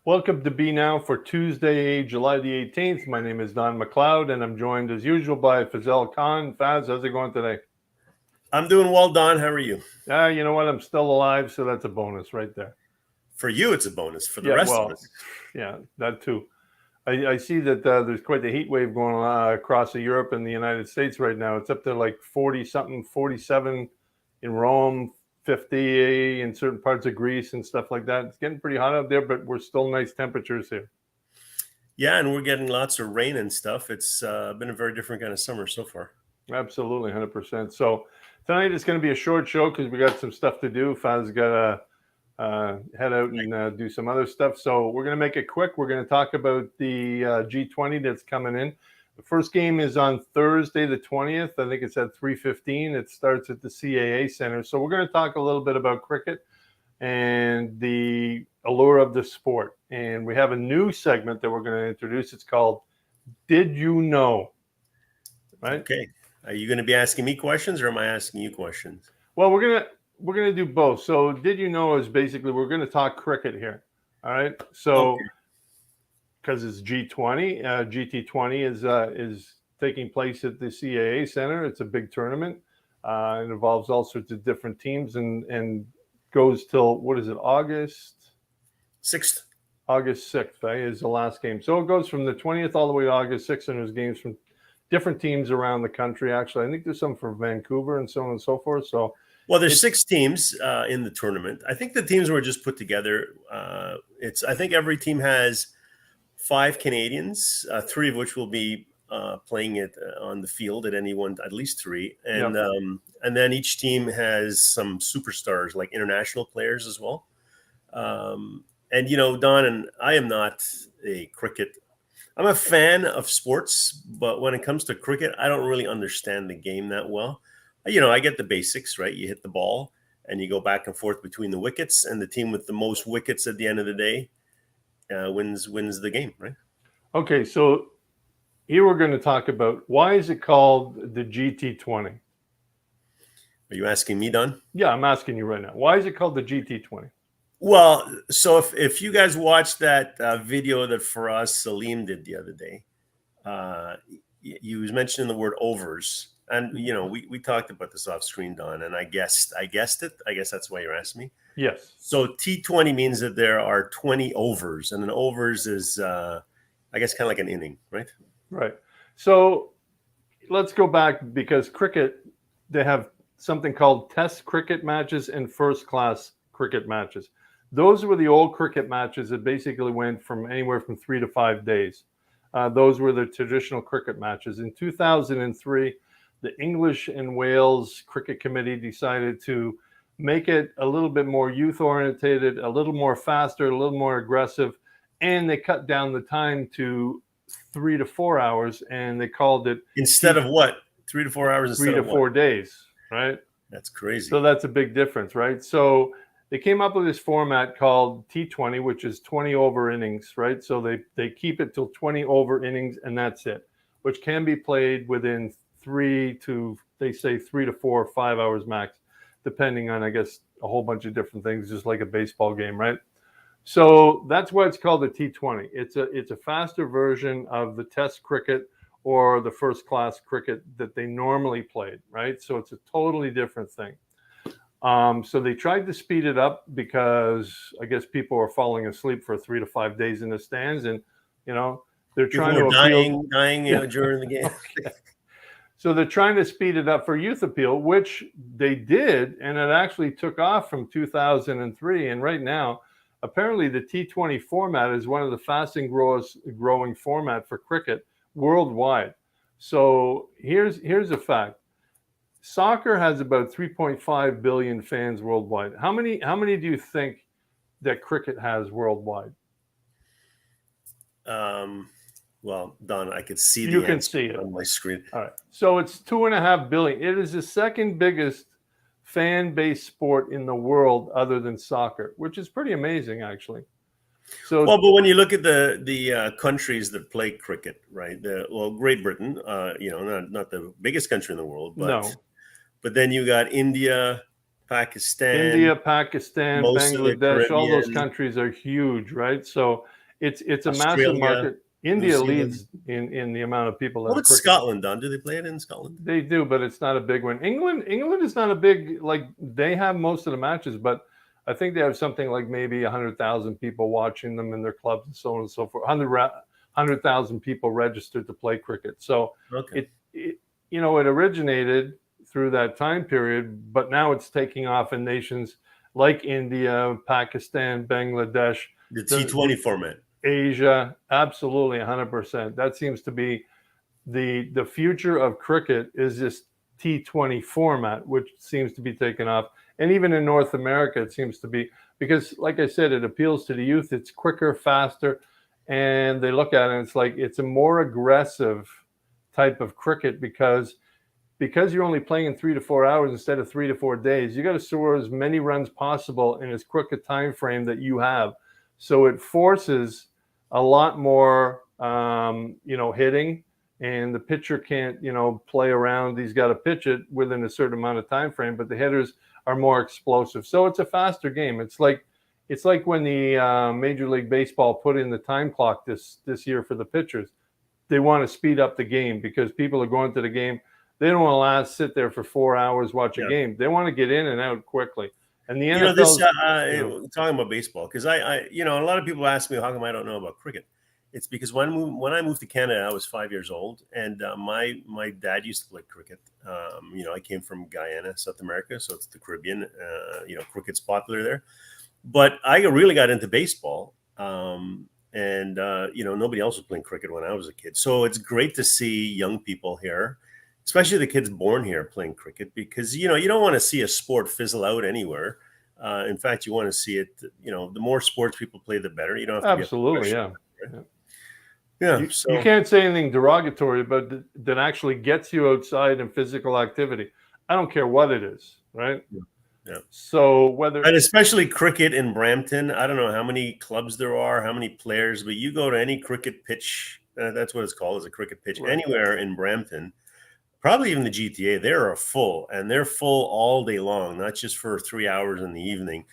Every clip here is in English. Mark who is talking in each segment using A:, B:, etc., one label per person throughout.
A: Welcome to Be Now for Tuesday, July the 18th. My name is Don McLeod, and I'm joined as usual by Fazal Khan. Faz, how's it going today?
B: I'm doing well, Don. How are you?
A: You know what? I'm still alive, so that's a bonus right there.
B: For you, it's a bonus. For the rest of us.
A: Yeah, that too. I see that there's quite the heat wave going on across Europe and the United States right now. It's up to like 40-something, 47 in Rome, 50 in certain parts of Greece and stuff like that. It's getting pretty hot out there, but we're still nice temperatures here.
B: Yeah, and we're getting lots of rain and stuff. It's been a very different kind of summer so far.
A: Absolutely, 100%. So tonight is going to be a short show because we got some stuff to do. Faz got to head out and do some other stuff. So we're going to make it quick. We're going to talk about the G20 that's coming in. The first game is on Thursday, the 20th. I think it's at 3:15. It starts at the CAA Centre. So we're going to talk a little bit about cricket and the allure of the sport. And we have a new segment that we're going to introduce. It's called Did You Know? Right?
B: Okay. Are you going to be asking me questions or am I asking you questions?
A: Well, we're going to do both. So Did You Know is basically we're going to talk cricket here. All right. So because it's G20, GT20 is taking place at the CAA Centre. It's a big tournament. It involves all sorts of different teams and goes till, what is it, August
B: 6th?
A: August 6th, is the last game. So it goes from the 20th all the way to August 6th, and there's games from different teams around the country. Actually, I think there's some from Vancouver and so on and so forth. So,
B: well, there's 6 teams in the tournament. I think the teams were just put together. I think every team has 5 Canadians, 3 of which will be playing it on the field at any one, at least 3, and then each team has some superstars like international players as well. And you know, Don, and I am not a cricket. I'm a fan of sports, but when it comes to cricket, I don't really understand the game that well. You know, I get the basics, right? You hit the ball and you go back and forth between the wickets, and the team with the most wickets at the end of the day wins the game, right?
A: Okay, so here we're going to talk about why is it called the GT20?
B: Are you asking me, Don?
A: Yeah, I'm asking you right now. Why is it called the GT20?
B: Well, so if you guys watched that video that Faraz Salim did the other day, you was mentioning the word overs. And, you know, we talked about this off screen, Don, and I guessed it. I guess that's why you're asking me.
A: Yes.
B: So T20 means that there are 20 overs, and an overs is, I guess, kind of like an inning, right?
A: Right. So let's go back because cricket, they have something called test cricket matches and first class cricket matches. Those were the old cricket matches that basically went from anywhere from 3 to 5 days. Those were the traditional cricket matches. In 2003, the English and Wales Cricket Committee decided to make it a little bit more youth-orientated, a little more faster, a little more aggressive, and they cut down the time to 3 to 4 hours, and they called it...
B: Instead of what? 3 to 4 hours instead of
A: 3 to 4 days, right?
B: That's crazy.
A: So that's a big difference, right? So they came up with this format called T20, which is 20 over innings, right? So they keep it till 20 over innings, and that's it, which can be played within 3 to 4 or 5 hours max, depending on, I guess, a whole bunch of different things, just like a baseball game, right? So that's why it's called a T20. It's a faster version of the test cricket or the first class cricket that they normally played, right? So it's a totally different thing. So they tried to speed it up because I guess people are falling asleep for 3 to 5 days in the stands, and you know they're trying to
B: dying during the game.
A: Okay. So they're trying to speed it up for youth appeal, which they did, and it actually took off from 2003. And right now, apparently the T20 format is one of the fastest growing format for cricket worldwide. So here's a fact. Soccer has about 3.5 billion fans worldwide. How many do you think that cricket has worldwide?
B: Well, Don, I could see
A: you can see it
B: on my screen.
A: All right. So it's 2.5 billion. It is the second biggest fan-based sport in the world other than soccer, which is pretty amazing, actually. So,
B: well, but when you look at the countries that play cricket, right? Great Britain, not the biggest country in the world, but
A: no.
B: But then you got India, Pakistan,
A: Bangladesh, all those countries are huge, right? So It's a massive
B: Australia,
A: market.
B: New
A: India
B: Zealand.
A: leads in the amount of people that
B: What
A: have
B: about
A: cricket.
B: Scotland, Don? Do they play it in Scotland?
A: They do, but it's not a big one. England is not a big, like, they have most of the matches, but I think they have something like maybe 100,000 people watching them in their clubs and so on and so forth. 100,000 people registered to play cricket. So
B: Okay.
A: it it originated through that time period, but now it's taking off in nations like India, Pakistan, Bangladesh,
B: The
A: the
B: T20 format.
A: Asia. Absolutely, 100%. That seems to be the future of cricket, is this T20 format, which seems to be taken off. And even in North America, it seems to be, because, like I said, it appeals to the youth. It's quicker, faster, and they look at it and it's like it's a more aggressive type of cricket because you're only playing in 3 to 4 hours instead of 3 to 4 days. You got to score as many runs possible in as quick a time frame that you have. So it forces a lot more, hitting, and the pitcher can't, play around. He's got to pitch it within a certain amount of time frame, but the hitters are more explosive. So it's a faster game. It's like when the Major League Baseball put in the time clock this year for the pitchers. They want to speed up the game because people are going to the game. They don't want to sit there for 4 hours, watch a game. They want to get in and out quickly. And the NFL,
B: talking about baseball, because a lot of people ask me how come I don't know about cricket. It's because when I moved to Canada, I was 5 years old, and my dad used to play cricket. I came from Guyana, South America, so it's the Caribbean. Cricket's popular there. But I really got into baseball, and nobody else was playing cricket when I was a kid. So it's great to see young people here, especially the kids born here, playing cricket, because you don't want to see a sport fizzle out anywhere. In fact, you want to see it. The more sports people play, the better. You don't have to
A: absolutely,
B: be a
A: yeah.
B: professional, right? Yeah,
A: you can't say anything derogatory, but that actually gets you outside in physical activity. I don't care what it is, right?
B: Yeah.
A: So
B: and especially cricket in Brampton, I don't know how many clubs there are, how many players, but you go to any cricket pitch, that's what it's called, is a cricket pitch, right, anywhere in Brampton, probably even the GTA, they're full, and they're full all day long, not just for 3 hours in the evening.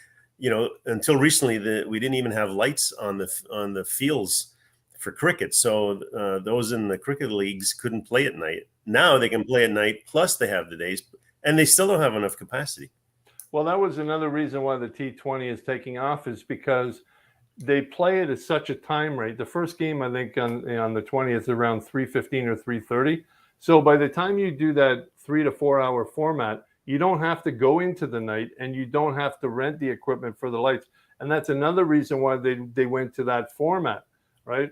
B: Until recently, we didn't even have lights on the fields for cricket, so those in the cricket leagues couldn't play at night. Now they can play at night, plus they have the days, and they still don't have enough capacity.
A: Well, that was another reason why the T20 is taking off, is because they play it at such a time rate. The first game, I think, on the 20th is around 3:15 or 3:30. So by the time you do that 3 to 4 hour format, you don't have to go into the night, and you don't have to rent the equipment for the lights. And that's another reason why they went to that format, right?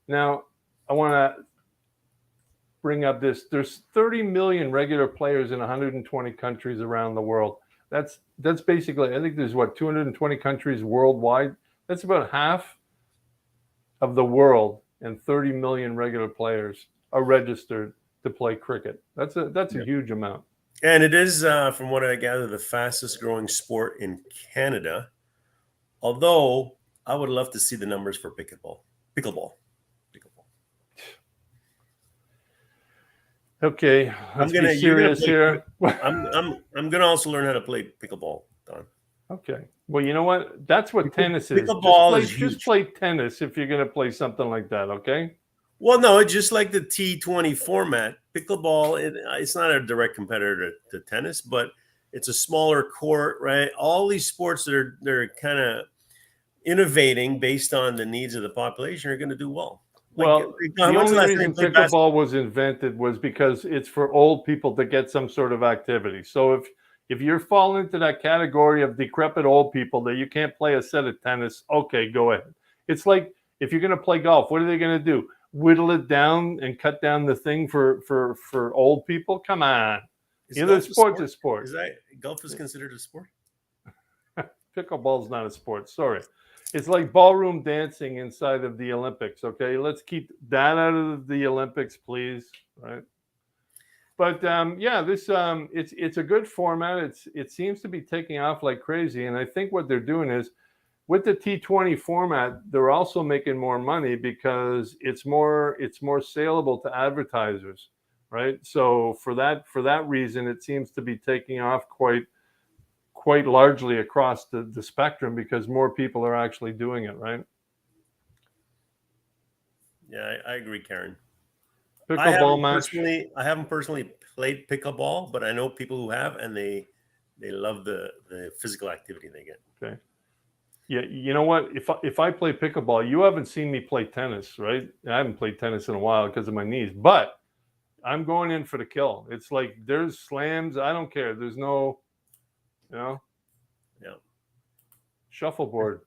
A: Now, I want to bring up this. There's 30 million regular players in 120 countries around the world. That's basically, I think there's 220 countries worldwide. That's about half of the world, and 30 million regular players are registered to play cricket. That's a huge amount.
B: And it is, from what I gather, the fastest growing sport in Canada. Although I would love to see the numbers for pickleball.
A: Okay, let's be serious here.
B: I'm gonna also learn how to play pickleball, Don.
A: Okay. Well, you know what? That's what tennis is.
B: Pickleball is huge.
A: Just play tennis if you're going to play something like that, okay?
B: Well, no, it's just like the T20 format. Pickleball, it's not a direct competitor to tennis, but it's a smaller court, right? All these sports that they're kind of innovating based on the needs of the population are going to do well.
A: Well, the only reason pickleball was invented was because it's for old people to get some sort of activity. So if you're falling into that category of decrepit old people that you can't play a set of tennis, okay, go ahead. It's like if you're going to play golf, what are they going to do? Whittle it down and cut down the thing for old people? Come on. The sport's a sport.
B: Is that golf is considered a sport?
A: Pickleball's not a sport. Sorry. It's like ballroom dancing inside of the Olympics, okay? Let's keep that out of the Olympics, please, right? But this it's a good format. It seems to be taking off like crazy, and I think what they're doing is, with the T20 format, they're also making more money because it's more saleable to advertisers, right? So for that reason, it seems to be taking off quite largely across the spectrum, because more people are actually doing it, right?
B: Yeah, I agree, Karen.
A: Pickleball match.
B: I haven't personally played pickleball, but I know people who have, and they love the physical activity they get.
A: Okay. Yeah, you know what? If I play pickleball, you haven't seen me play tennis, right? I haven't played tennis in a while because of my knees, but I'm going in for the kill. It's like there's slams. I don't care. There's no, you know,
B: Yeah.
A: shuffleboard.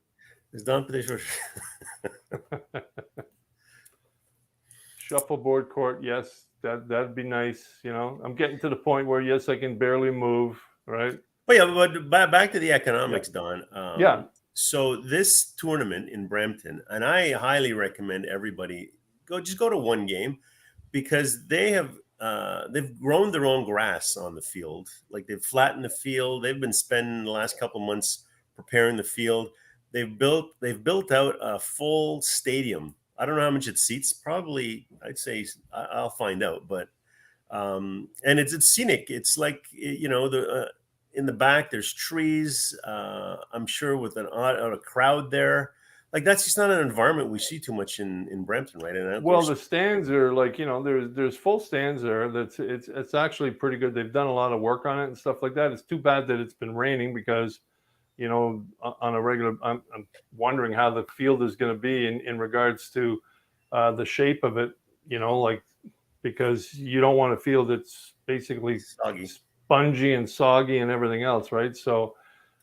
B: It's done for this.
A: Shuffleboard court. Yes, that'd be nice. You know, I'm getting to the point where yes, I can barely move. Right.
B: But yeah, but back to the economics,
A: Yeah.
B: Don.
A: Yeah.
B: So this tournament in Brampton, and I highly recommend everybody go to one game because they've grown their own grass on the field. Like they've flattened the field. They've been spending the last couple of months preparing the field. They've built out a full stadium. I don't know how much it seats. Probably, I'd say I'll find out. But and it's scenic. It's like the in the back there's trees. I'm sure with a crowd there. Like that's just not an environment we see too much in Brampton, right? And
A: Well, the stands are like, there's full stands there. It's actually pretty good. They've done a lot of work on it and stuff like that. It's too bad that it's been raining because, on a regular, I'm wondering how the field is going to be in regards to the shape of it, like because you don't want a field that's basically
B: soggy.
A: spongy and soggy and everything else, right? So,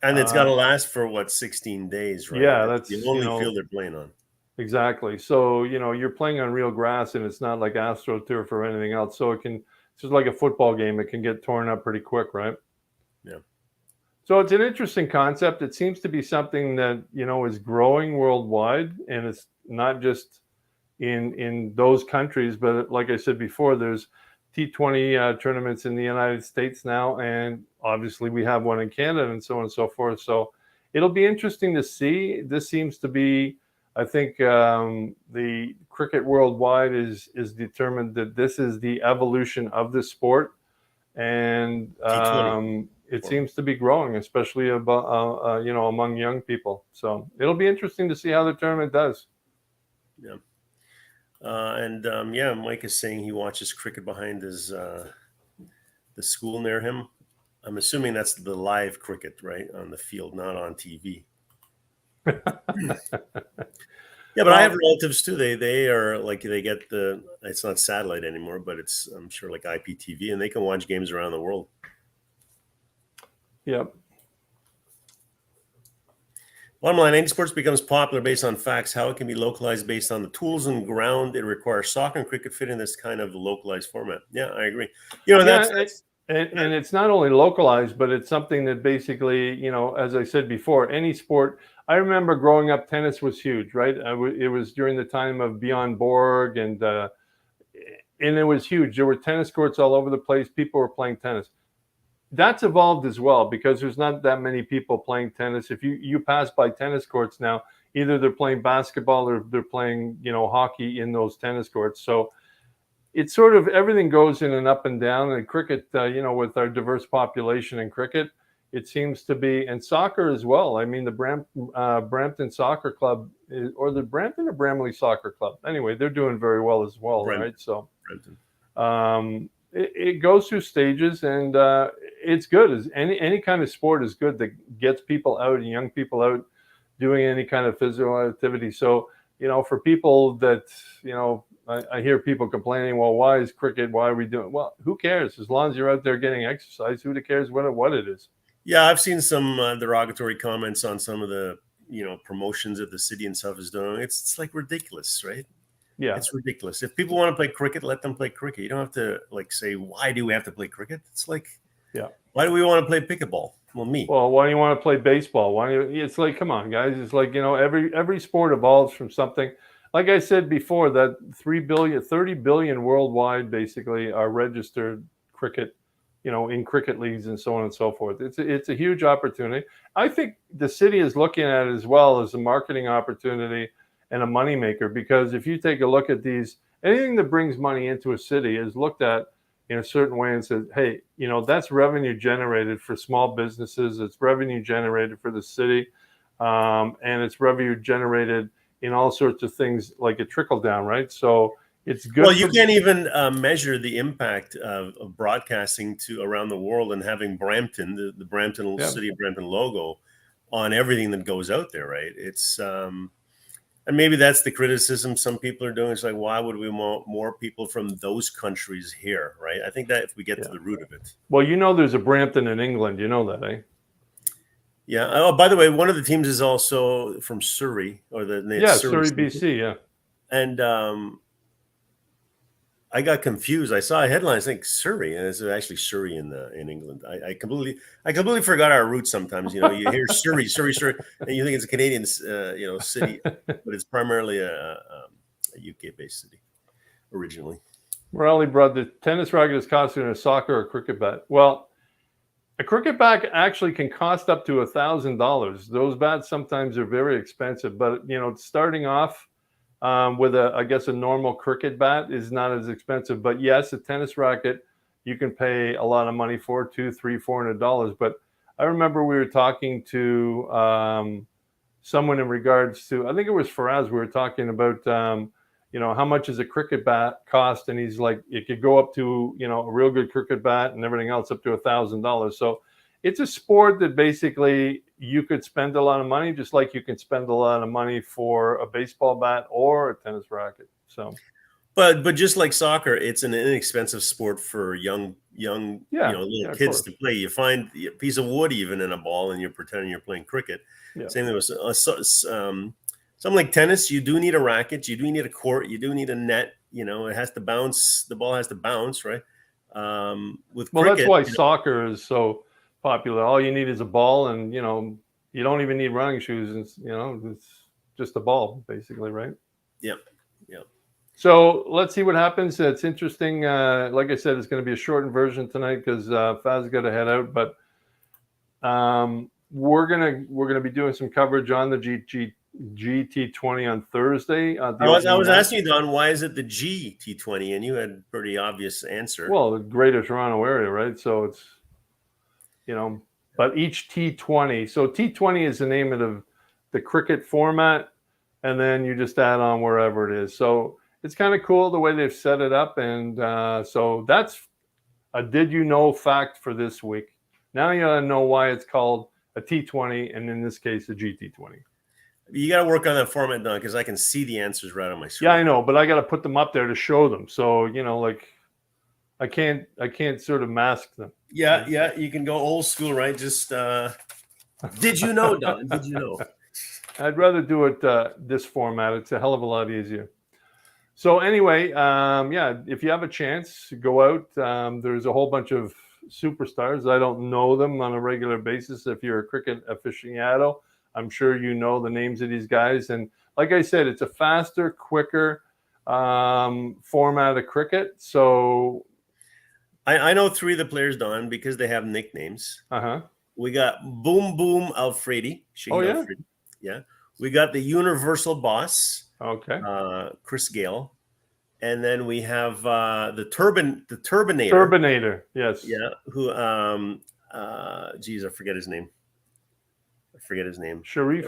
B: and it's got to last for 16 days, right?
A: Yeah,
B: That's
A: that's
B: the only field they're playing on.
A: Exactly. So, you're playing on real grass and it's not like AstroTurf or anything else. So it's just like a football game. It can get torn up pretty quick, right?
B: Yeah.
A: So it's an interesting concept. It seems to be something that, is growing worldwide, and it's not just in those countries, but like I said before, there's T20 tournaments in the United States now, and obviously we have one in Canada and so on and so forth. So it'll be interesting to see. This seems to be, I think, the cricket worldwide is determined that this is the evolution of the sport, and it seems to be growing, especially about among young people. So it'll be interesting to see how the tournament does.
B: Yeah. Mike is saying he watches cricket behind his the school near him. I'm assuming that's the live cricket, right, on the field, not on TV. Yeah, but I have relatives too. They are like they get it's not satellite anymore, but it's I'm sure like IPTV, and they can watch games around the world.
A: Yep.
B: Bottom line, any sports becomes popular based on facts. How it can be localized based on the tools and ground it requires. Soccer and cricket fit in this kind of localized format. Yeah, I agree.
A: And it's not only localized, but it's something that basically, as I said before, any sport. I remember growing up, tennis was huge, right? It was during the time of Bjorn Borg, and it was huge. There were tennis courts all over the place. People were playing tennis. That's evolved as well because there's not that many people playing tennis. If you pass by tennis courts now, either they're playing basketball or they're playing, hockey in those tennis courts. So it's sort of everything goes in an up and down. And cricket, with our diverse population in cricket, it seems to be, and soccer as well. I mean, the Brampton Soccer Club, or the Brampton or Bramley Soccer Club. Anyway, they're doing very well as well, right? So it goes through stages, and it's good. As any kind of sport is good that gets people out and young people out doing any kind of physical activity. So, for people that, I hear people complaining, well, why is cricket? Why are we doing? Well, who cares? As long as you're out there getting exercise, who cares what it is?
B: Yeah, I've seen some derogatory comments on some of the promotions that the city and stuff is doing. It's like ridiculous, right?
A: Yeah,
B: it's ridiculous. If people want to play cricket, let them play cricket. You don't have to say, why do we have to play cricket? It's like, why do we want to play pickleball? Well,
A: why do you want to play baseball? It's like, come on, guys. It's like, every sport evolves from something. Like I said before, that 30 billion worldwide basically are registered cricket, in cricket leagues and so on and so forth. It's a huge opportunity. I think the city is looking at it as well as a marketing opportunity and a moneymaker, because if you take a look at anything that brings money into a city is looked at in a certain way and said, hey, that's revenue generated for small businesses. It's revenue generated for the city. And it's revenue generated, in all sorts of things, like a trickle down, right? So it's good.
B: Well, you can't even measure the impact of broadcasting to around the world and having Brampton, the Brampton city of Brampton logo, on everything that goes out there, right? It's and maybe that's the criticism some people are doing. It's like, why would we want more people from those countries here, right? I think that if we get to the root of it.
A: Well, there's a Brampton in England. You know that, eh?
B: Yeah. Oh, by the way, one of the teams is also from Surrey, or
A: Surrey, BC. Yeah.
B: And I got confused. I saw a headline saying Surrey, and it's actually Surrey in England. I completely forgot our roots. Sometimes, you hear Surrey, and you think it's a Canadian, city, but it's primarily a UK-based city originally.
A: Morelli brought the tennis racket is costing a soccer or cricket bat. Well, a cricket bat actually can cost up to $1,000. Those bats sometimes are very expensive, but starting off with a normal cricket bat is not as expensive. But yes, a tennis racket you can pay a lot of money for, $200, $300, $400. But I remember we were talking to someone in regards to, I think it was Faraz. We were talking about how much does a cricket bat cost, and he's like, it could go up to a real good cricket bat and everything else up to $1,000. So it's a sport that basically you could spend a lot of money, just like you can spend a lot of money for a baseball bat or a tennis racket. So,
B: but just like soccer, it's an inexpensive sport for young little kids to play. You find a piece of wood even in a ball, and you're pretending you're playing cricket. Yeah. Same thing with something like tennis. You do need a racket. You do need a court. You do need a net. It has to bounce. The ball has to bounce, right? With cricket,
A: that's why soccer is so popular. All you need is a ball, and you don't even need running shoes, and it's just a ball basically, right?
B: Yep.
A: So let's see what happens. It's interesting. Like I said, it's going to be a shortened version tonight because Faz got to head out, but we're gonna be doing some coverage on the GT20 on Thursday.
B: I was asking you, Don, why is it the GT20, and you had a pretty obvious answer.
A: Well, the Greater Toronto Area, right? So it's but each T20. So T20 is the name of the cricket format, and then you just add on wherever it is. So it's kind of cool the way they've set it up, and so that's a did you know fact for this week. Now you gotta know why it's called a T20, and in this case, a GT20.
B: You got to work on that format, Don, because I can see the answers right on my screen.
A: Yeah, I know, but I got to put them up there to show them. So I can't sort of mask them.
B: Yeah, you can go old school, right? Just did you know, Don? Did you know?
A: I'd rather do it this format. It's a hell of a lot easier. So anyway, if you have a chance, go out. There's a whole bunch of superstars. I don't know them on a regular basis. If you're a cricket aficionado, I'm sure you know the names of these guys. And like I said, it's a faster, quicker format of cricket. So
B: I know three of the players, Don, because they have nicknames. We got Boom Boom Alfredi. Alfredi. Yeah. We got the Universal Boss.
A: Okay.
B: Chris Gale. And then we have the Turbinator.
A: Turbinator, yes.
B: Yeah. Who I forget his name.
A: Sharif?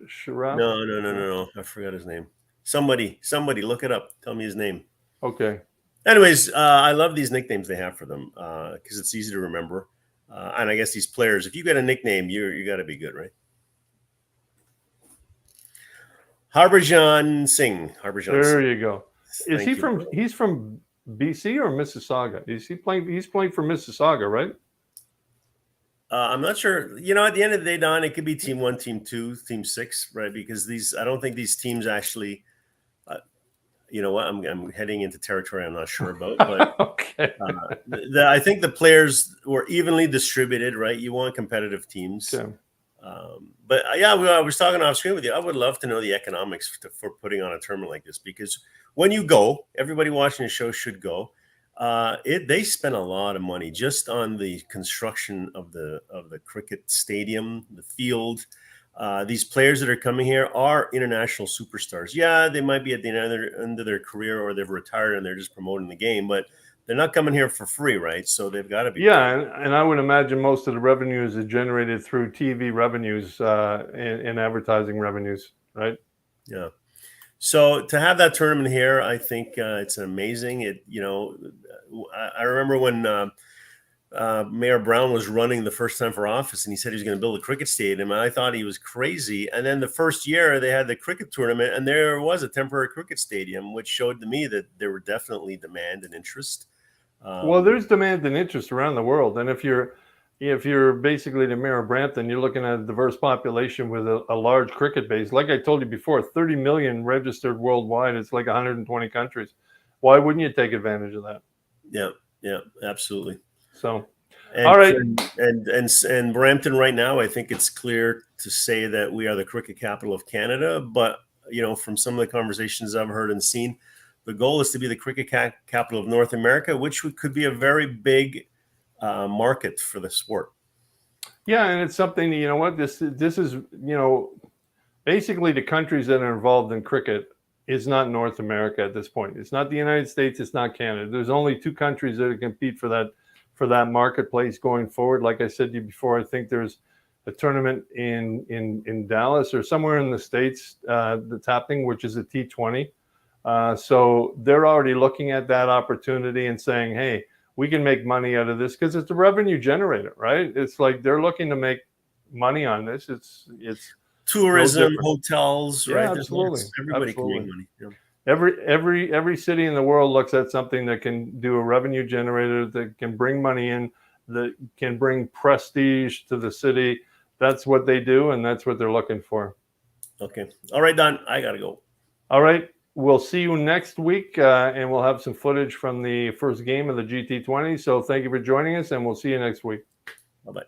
A: Sharaf?
B: No. I forgot his name. Somebody, look it up. Tell me his name.
A: Okay.
B: Anyways, I love these nicknames they have for them because it's easy to remember. And I guess these players, if you got a nickname, you got to be good, right? Harbhajan Singh.
A: There you go. He's from BC or Mississauga? Is he playing? He's playing for Mississauga, right?
B: I'm not sure. At the end of the day, Don, it could be Team 1, Team 2, Team 6, right? Because I don't think these teams actually. You know what? I'm heading into territory I'm not sure about, but
A: okay.
B: I think the players were evenly distributed, right? You want competitive teams.
A: Yeah.
B: But I was talking off screen with you. I would love to know the economics for putting on a tournament like this, because when you go, everybody watching the show should go. They spend a lot of money just on the construction of the cricket stadium, the field. These players that are coming here are international superstars. Yeah, they might be at the end of their career, or they've retired and they're just promoting the game, but they're not coming here for free, right? So they've got to be.
A: Yeah, and I would imagine most of the revenues are generated through TV revenues and advertising revenues, right?
B: Yeah. So to have that tournament here, I think it's amazing. I remember when Mayor Brown was running the first time for office, and he said he was going to build a cricket stadium, and I thought he was crazy. And then the first year they had the cricket tournament, and there was a temporary cricket stadium, which showed to me that there were definitely demand and interest.
A: Well, there's demand and interest around the world, and if you're basically the mayor of Brampton, you're looking at a diverse population with a large cricket base. Like I told you before, 30 million registered worldwide. It's like 120 countries. Why wouldn't you take advantage of that?
B: Yeah, absolutely.
A: So,
B: and,
A: all right.
B: And Brampton right now, I think it's clear to say that we are the cricket capital of Canada. But, from some of the conversations I've heard and seen, the goal is to be the cricket capital of North America, which could be a very big market for the sport.
A: Yeah, and it's something, this is, basically the countries that are involved in cricket is not North America at this point. It's not the United States, it's not Canada. There's only 2 countries that compete for that marketplace going forward. Like I said to you before, I think there's a tournament in Dallas or somewhere in the States that's happening, which is a T20. So they're already looking at that opportunity and saying, hey, we can make money out of this because it's a revenue generator, right? It's like they're looking to make money on this. It's
B: tourism, hotels, right?
A: Yeah, absolutely.
B: Everybody
A: Absolutely.
B: can make money. Yeah.
A: Every city in the world looks at something that can do a revenue generator, that can bring money in, that can bring prestige to the city. That's what they do, and that's what they're looking for.
B: Okay. All right, Don. I gotta go.
A: All right. We'll see you next week, and we'll have some footage from the first game of the GT20. So thank you for joining us, and we'll see you next week.
B: Bye-bye.